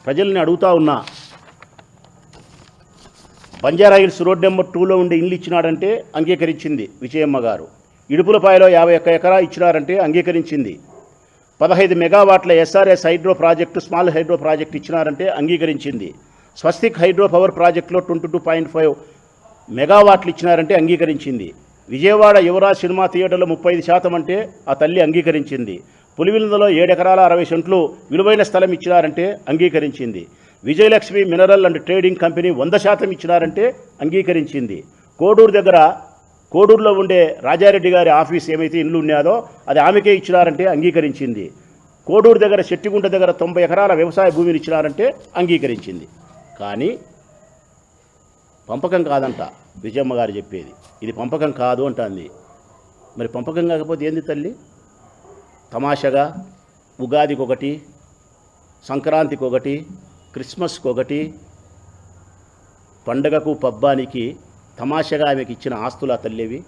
ప్రజల్ని అడుగుతా ఉన్నా, బంజారాహిల్స్ రోడ్ నెంబర్ 2లో ఉండే ఇల్లు ఇచ్చినాడంటే అంగీకరించింది విజయమ్మ గారు. ఇడుపులపాయలో 51 ఎకరా ఇచ్చినారంటే అంగీకరించింది. 15 మెగావాట్ల SRS hydro project, small hydro project ఇచ్చినారంటే అంగీకరించింది. స్వస్తిక్ హైడ్రో పవర్ ప్రాజెక్టులో 22.5 మెగావాట్లు ఇచ్చినారంటే అంగీకరించింది. విజయవాడ యువరాజ్ సినిమా థియేటర్లో 35% అంటే ఆ తల్లి అంగీకరించింది. పులివెందులలో 7 ఎకరాల 60 సెంట్లు విలువైన స్థలం ఇచ్చినారంటే అంగీకరించింది. Vijayalakshmi mineral and trading company 100% ఇచ్చినారంటే అంగీకరించింది. కోడూరులో ఉండే రాజారెడ్డి గారి ఆఫీస్ ఏమైతే ఇల్లు ఉన్నాదో అది ఆమెకే ఇచ్చినారంటే అంగీకరించింది. కోడూరు దగ్గర చెట్టిగుంట దగ్గర 90 ఎకరాల వ్యవసాయ భూమిని ఇచ్చినారంటే అంగీకరించింది. కానీ పంపకం కాదంట విజయమ్మ గారు చెప్పేది. ఇది పంపకం కాదు అంటుంది. మరి పంపకం కాకపోతే ఏంది తల్లి? తమాషగా ఉగాదికి ఒకటి, సంక్రాంతికి ఒకటి, క్రిస్మస్కి ఒకటి, పండగకు పబ్బానికి తమాషగా ఆమెకి ఇచ్చిన ఆస్తుల తల్లివి.